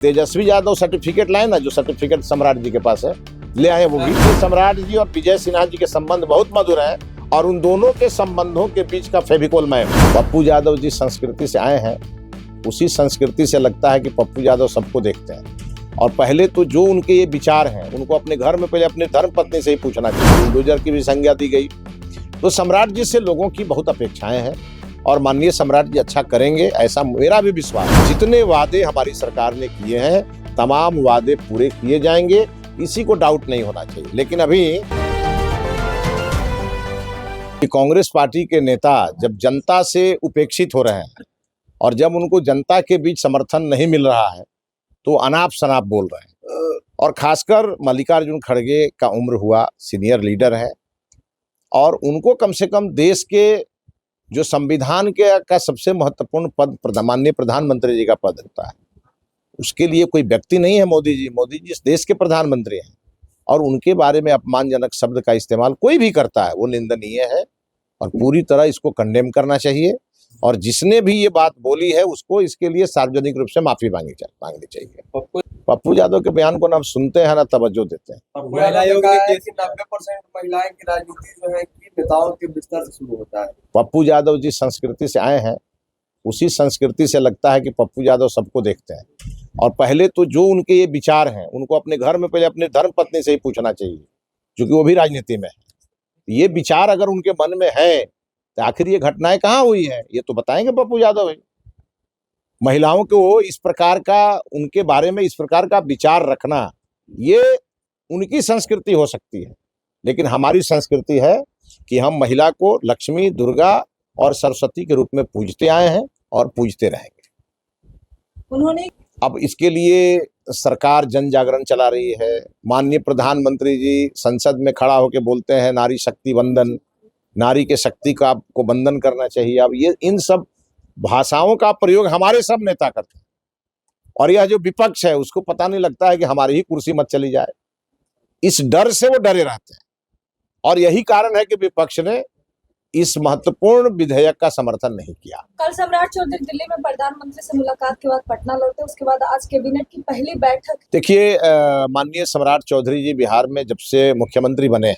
Tejashwi Yadav certificate लाए ना, जो सर्टिफिकेट सम्राट जी के पास है, ले आए वो भी। तो सम्राट जी और विजय सिन्हा जी के संबंध बहुत मधुर हैं और उन दोनों के संबंधों के बीच का फेविकोल मैं हूं। पप्पू यादव जिस संस्कृति से आए हैं उसी संस्कृति से लगता है कि पप्पू यादव सबको देखते हैं। और पहले तो जो उनके ये विचार हैं उनको अपने घर में पहले अपने धर्म पत्नी से ही पूछना चाहिए। बुलडोजर की भी संज्ञा दी गई। तो सम्राट जी से लोगों की बहुत अपेक्षाएं हैं और माननीय सम्राट जी अच्छा करेंगे, ऐसा मेरा भी विश्वास है। जितने वादे हमारी सरकार ने किए हैं तमाम वादे पूरे किए जाएंगे, इसी को डाउट नहीं होना चाहिए। लेकिन अभी कांग्रेस पार्टी के नेता जब जनता से उपेक्षित हो रहे हैं और जब उनको जनता के बीच समर्थन नहीं मिल रहा है तो अनाप शनाप बोल रहे हैं। और खासकर मल्लिकार्जुन खड़गे का उम्र हुआ, सीनियर लीडर है और उनको कम से कम देश के जो संविधान का सबसे महत्वपूर्ण पद माननीय प्रधानमंत्री जी का पद होता है, उसके लिए कोई व्यक्ति नहीं है मोदी जी इस देश के प्रधानमंत्री हैं और उनके बारे में अपमानजनक शब्द का इस्तेमाल कोई भी करता है वो निंदनीय है और पूरी तरह इसको कंडेम करना चाहिए। और जिसने भी ये बात बोली है उसको इसके लिए सार्वजनिक रूप से माफी मांगनी चाहिए। पप्पू यादव के बयान को ना सुनते हैं ना तवज्जो देते हैं। महिला आयोग ने कहा कि 90% महिलाएं की राजनीति जो है कि नेताओं के बिस्तर से शुरू होता है। पप्पू यादव जिस संस्कृति से आए हैं उसी संस्कृति से लगता है कि पप्पू यादव सबको देखते हैं। और पहले तो जो उनके ये विचार हैं उनको अपने घर में पहले अपने धर्म पत्नी से ही पूछना चाहिए, क्योंकि वो भी राजनीति में है। ये विचार अगर उनके मन में है तो आखिर ये घटनाएं कहाँ हुई है ये तो बताएंगे पप्पू यादव है। महिलाओं को इस प्रकार का उनके बारे में इस प्रकार का विचार रखना ये उनकी संस्कृति हो सकती है, लेकिन हमारी संस्कृति है कि हम महिला को लक्ष्मी, दुर्गा और सरस्वती के रूप में पूजते आए हैं और पूजते रहेंगे। उन्होंने अब इसके लिए सरकार जन जागरण चला रही है। माननीय प्रधानमंत्री जी संसद में खड़ा होकर बोलते हैं नारी शक्ति वंदन, नारी के शक्ति का आपको वंदन करना चाहिए। अब ये इन सब भाषाओं का प्रयोग हमारे सब नेता करते हैं और यह जो विपक्ष है उसको पता नहीं लगता है कि हमारी ही कुर्सी मत चली जाए, इस डर से वो डरे रहते हैं। और यही कारण है कि विपक्ष ने इस महत्वपूर्ण विधेयक का समर्थन नहीं किया। कल सम्राट चौधरी दिल्ली में प्रधानमंत्री से मुलाकात के बाद पटना लौटे, उसके बाद आज कैबिनेट की पहली बैठक। देखिए, माननीय सम्राट चौधरी जी बिहार में जब से मुख्यमंत्री बने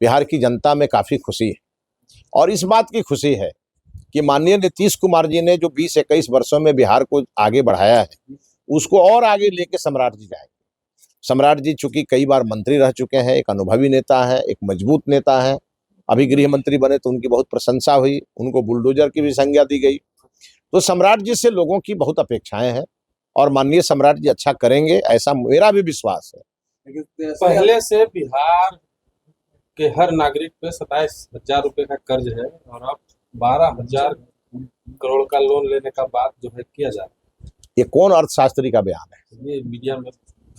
बिहार की जनता में काफी खुशी है और इस बात की खुशी है कि माननीय नीतीश कुमार जी ने जो 20-21 वर्षों में बिहार को आगे बढ़ाया है उसको और आगे लेके सम्राट जी जाएंगे। सम्राट जी चूंकि कई बार मंत्री रह चुके हैं, एक अनुभवी नेता है, एक मजबूत नेता है। अभी गृह मंत्री बने तो उनकी बहुत प्रशंसा हुई, उनको बुलडोजर की भी संज्ञा दी गई। तो सम्राट जी से लोगों की बहुत अपेक्षाएं हैं और माननीय सम्राट जी अच्छा करेंगे, ऐसा मेरा भी विश्वास है। पहले से बिहार के हर नागरिक पे 27,000 रुपए का कर्ज है और अब 12,000 करोड़ का लोन लेने का बात जो है किया जा रहा है। ये कौन अर्थशास्त्री का बयान है? ये मीडिया में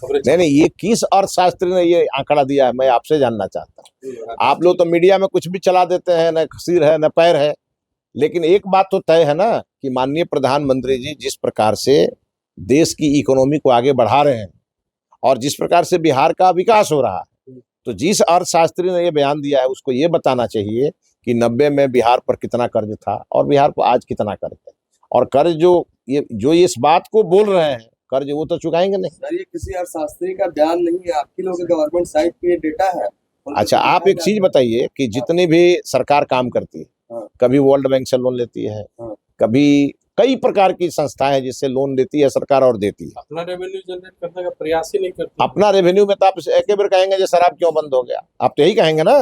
खबरें नहीं, ये किस अर्थशास्त्री ने ये आंकड़ा दिया है मैं आपसे जानना चाहता हूँ। आप लोग तो मीडिया में कुछ भी चला देते हैं, न सिर है न पैर है। लेकिन एक बात तो तय है ना कि माननीय प्रधानमंत्री जी जिस प्रकार से देश की इकोनॉमी को आगे बढ़ा रहे हैं और जिस प्रकार से बिहार का विकास हो रहा है, तो जिस अर्थशास्त्री ने ये बयान दिया है उसको ये बताना चाहिए कि 90 में बिहार पर कितना कर्ज था और बिहार को आज कितना कर्ज है। और कर्ज जो इस बात को बोल रहे हैं कर्ज वो तो चुकाएंगे नहीं। सर, ये किसी अर्थशास्त्री का बयान नहीं है, आपके लोगों के गवर्नमेंट साइट पे ये डेटा है। अच्छा, आप एक चीज बताइए कि जितनी भी सरकार काम करती है, कभी वर्ल्ड बैंक से लोन लेती है, कभी कई प्रकार की संस्थाएं हैं जिससे लोन लेती है सरकार और देती है। अपना रेवेन्यू जनरेट करने का प्रयास ही नहीं करती। अपना रेवेन्यू में तो आप एक बार कहेंगे जो शराब क्यों बंद हो गया, आप तो यही कहेंगे ना।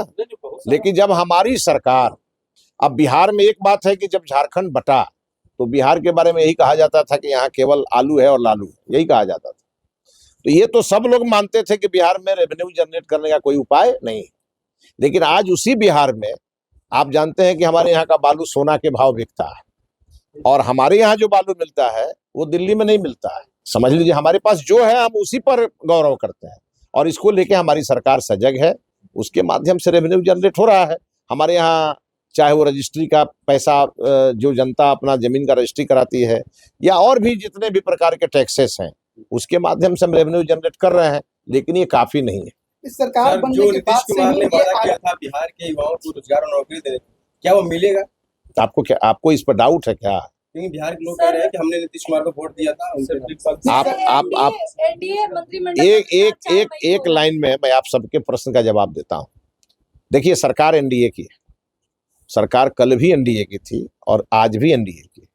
लेकिन जब हमारी सरकार, अब बिहार में एक बात है कि जब झारखंड बटा तो बिहार के बारे में यही कहा जाता था कि यहाँ केवल आलू है और लालू है, यही कहा जाता था। तो ये तो सब लोग मानते थे कि बिहार में रेवेन्यू जनरेट करने का कोई उपाय नहीं। लेकिन आज उसी बिहार में आप जानते हैं कि हमारे यहाँ का बालू सोना के भाव बिकता है और हमारे यहाँ जो बालू मिलता है वो दिल्ली में नहीं मिलता है। समझ लीजिए हमारे पास जो है हम उसी पर गौरव करते हैं और इसको लेके हमारी सरकार सजग है। उसके माध्यम से रेवेन्यू जनरेट हो रहा है। हमारे यहाँ चाहे वो रजिस्ट्री का पैसा जो जनता अपना जमीन का रजिस्ट्री कराती है या और भी जितने भी प्रकार के टैक्सेस हैं उसके माध्यम से हम रेवेन्यू जनरेट कर रहे हैं, लेकिन ये काफी नहीं है। इस सरकार बनने के बाद से ने वादा किया था बिहार के युवाओं को रोजगार और नौकरी देने, क्या वो मिलेगा? आपको इस पर डाउट है क्या? क्योंकि बिहार के लोग कह रहे हैं कि हमने नीतीश कुमार को वोट दिया था उनसे आप एनडीए मंत्रिमंडल एक लाइन में मैं आप सबके प्रश्न का जवाब देता हूं। देखिए, सरकार एनडीए की है, सरकार कल भी एनडीए की थी और आज भी एनडीए की।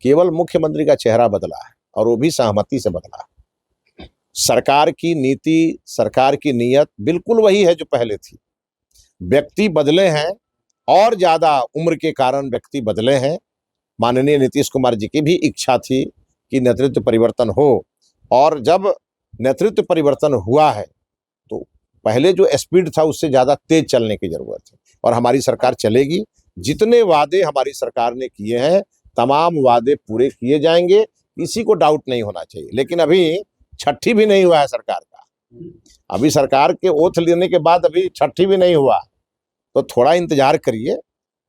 केवल मुख्यमंत्री का चेहरा बदला है और वो भी सहमति से बदला है। सरकार की नीति, सरकार की नीयत बिल्कुल वही है जो पहले थी। व्यक्ति बदले हैं और ज्यादा उम्र के कारण व्यक्ति बदले हैं। माननीय नीतीश कुमार जी की भी इच्छा थी कि नेतृत्व परिवर्तन हो, और जब नेतृत्व परिवर्तन हुआ है तो पहले जो स्पीड था उससे ज्यादा तेज चलने की जरूरत है और हमारी सरकार चलेगी। जितने वादे हमारी सरकार ने किए हैं तमाम वादे पूरे किए जाएंगे, किसी को डाउट नहीं होना चाहिए। लेकिन अभी छठी भी नहीं हुआ है सरकार का, अभी सरकार के ओथ लेने के बाद अभी छठी भी नहीं हुआ, तो थोड़ा इंतजार करिए,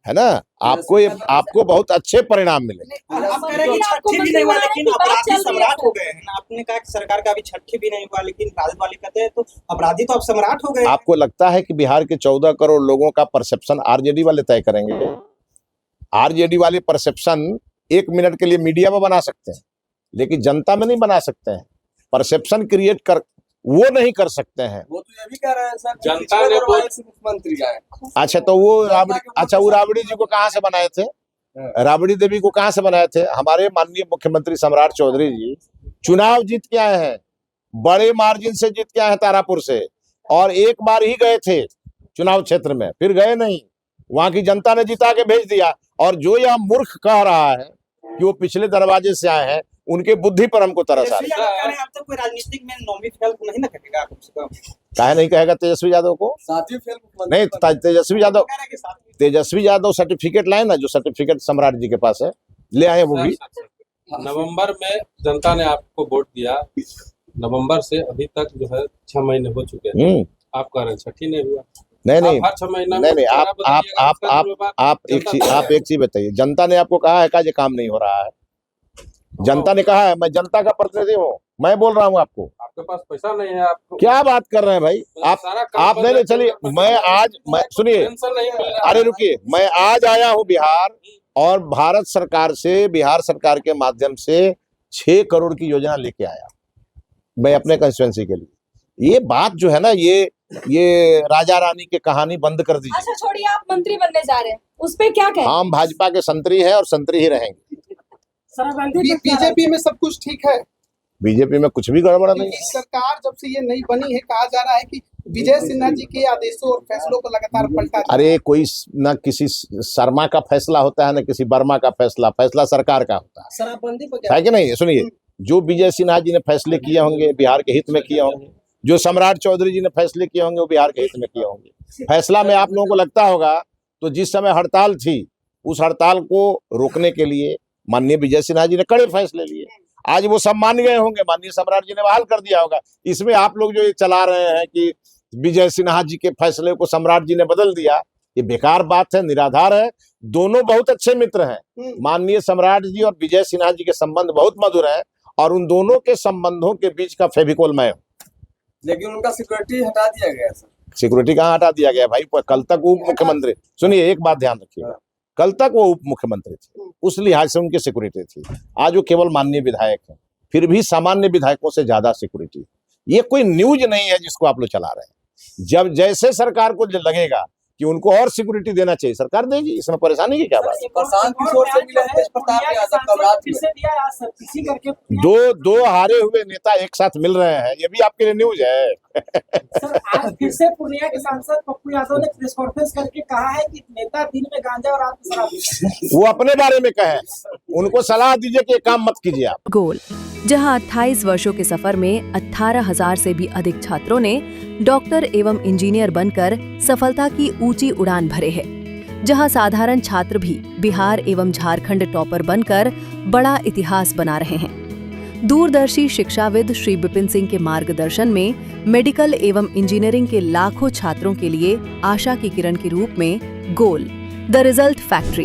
है ना। आपको बहुत अच्छे परिणाम मिलेंगे। आप कह रहे हैं कि छठी भी नहीं हुआ लेकिन अपराधी सम्राट हो गए हैं ना। आपने कहा कि सरकार का अभी छठी भी नहीं हुआ लेकिन राजद वाले कहते हैं तो अपराधी तो अब सम्राट हो गए। आपको लगता है कि बिहार के 14 करोड़ लोगों का परसेप्शन आरजेडी वाले तय करेंगे? आरजेडी वाले परसेप्शन 1 मिनट के लिए मीडिया में बना सकते हैं लेकिन जनता में नहीं बना सकते हैं। परसेप्शन क्रिएट कर वो नहीं कर सकते हैं। वो तो ये भी कह रहे हैं सर, जनता ने मुख्यमंत्री आए। अच्छा, तो वो राबड़ी जी को कहाँ से बनाए थे? राबड़ी देवी को कहाँ से बनाए थे? हमारे माननीय मुख्यमंत्री सम्राट चौधरी जी चुनाव जीत के आए हैं, बड़े मार्जिन से जीत के आए हैं तारापुर से, और एक बार ही गए थे चुनाव क्षेत्र में, फिर गए नहीं। वहां की जनता ने जिता के भेज दिया। और जो यह मूर्ख कह रहा है कि वो पिछले दरवाजे से आए हैं, उनके बुद्धि पर हमको तरस आ रही है। अब तो कोई राजनीतिक में नौवीं फेल नहीं ना करेगा कम से कम। काहे नहीं कहेगा तेजस्वी यादव को? 7वीं फेल नहीं, तेजस्वी यादव सर्टिफिकेट लाए ना, जो सर्टिफिकेट सम्राट जी के पास है, ले आए वो भी। नवंबर में जनता ने आपको वोट दिया, नवंबर से अभी तक जो है 6 महीने हो चुके हैं, आप कह रहे हैं छठी नहीं हुआ। नहीं, हर 6 महीना नहीं, आप एक चीज बताइए, जनता ने आपको कहा है कि ये काम नहीं हो रहा है? जनता ने कहा है, मैं जनता का प्रतिनिधि हूँ, मैं बोल रहा हूँ आपको। आपके पास पैसा नहीं है, आपको क्या बात कर रहे हैं भाई आप नहीं, चलिए मैं सुनिए, अरे रुकिए, मैं आज आया हूँ बिहार और भारत सरकार से, बिहार सरकार के माध्यम से 6 करोड़ की योजना लेके आया मैं अपने कंस्टिट्यूएंसी के लिए। ये बात जो है ना, ये राजा रानी की कहानी बंद कर दीजिए। अच्छा छोड़िए, आप मंत्री बनने जा रहे हैं, उस पे क्या कहें? हम भाजपा के संतरी है और संतरी ही रहेंगे। बीजेपी में सब कुछ ठीक है? बीजेपी में कुछ भी गड़बड़ नहीं है। सरकार जब से ये नई बनी है, कहा जा रहा है कि विजय सिन्हा जी के आदेशों और फैसलों को लगातार पलटा। अरे कोई न किसी शर्मा का फैसला होता है, न किसी वर्मा का फैसला सरकार का होता है। शराबबंदी पर क्या है कि नहीं? सुनिए, जो विजय सिन्हा जी ने फैसले किए होंगे बिहार के हित में किए होंगे, जो सम्राट चौधरी जी ने फैसले किए होंगे वो बिहार के हित में किए होंगे। फैसला में आप लोगों को लगता होगा तो जिस समय हड़ताल थी उस हड़ताल को रोकने के लिए माननीय विजय सिन्हा जी ने कड़े फैसले लिए। आज वो सब मान गए होंगे, माननीय सम्राट जी ने बहाल कर दिया होगा। इसमें आप लोग जो ये चला रहे हैं कि विजय सिन्हा जी के फैसले को सम्राट जी ने बदल दिया, ये बेकार बात है, निराधार है। दोनों बहुत अच्छे मित्र हैं। माननीय सम्राट जी और विजय सिन्हा जी के संबंध बहुत मधुर है और उन दोनों के संबंधों के बीच का फेविकोल मैं हूं। लेकिन उनका सिक्योरिटी हटा दिया गया सर। सिक्योरिटी कहाँ हटा दिया गया भाई? कल तक उप मुख्यमंत्री, सुनिए एक बात ध्यान रखिएगा, कल तक वो उप मुख्यमंत्री थे, उस लिहाज से उनकी सिक्योरिटी थी। आज वो केवल माननीय विधायक हैं, फिर भी सामान्य विधायकों से ज्यादा सिक्योरिटी। ये कोई न्यूज नहीं है जिसको आप लोग चला रहे हैं। जब जैसे सरकार को लगेगा कि उनको और सिक्योरिटी देना चाहिए, सरकार देगी, इसमें परेशानी की क्या बात है? प्रशांत किशोर से मिले तेज प्रताप यादव कब रात में दो हारे हुए नेता एक साथ मिल रहे हैं, ये भी आपके लिए न्यूज है। सर, आज फिर से पूर्णिया के सांसद पप्पू यादव ने प्रेस कॉन्फ्रेंस करके कहा है कि नेता दिन में गांजा और रात में शराब। वो अपने बारे में कहें, उनको सलाह दीजिए कि ये काम मत कीजिए आप। गोल, जहां 28 वर्षों के सफर में 18,000 से भी अधिक छात्रों ने डॉक्टर एवं इंजीनियर बनकर सफलता की ऊंची उड़ान भरे है, जहां साधारण छात्र भी बिहार एवं झारखंड टॉपर बनकर बड़ा इतिहास बना रहे हैं। दूरदर्शी शिक्षाविद श्री विपिन सिंह के मार्गदर्शन में मेडिकल एवं इंजीनियरिंग के लाखों छात्रों के लिए आशा की किरण के रूप में गोल, द रिजल्ट फैक्ट्री,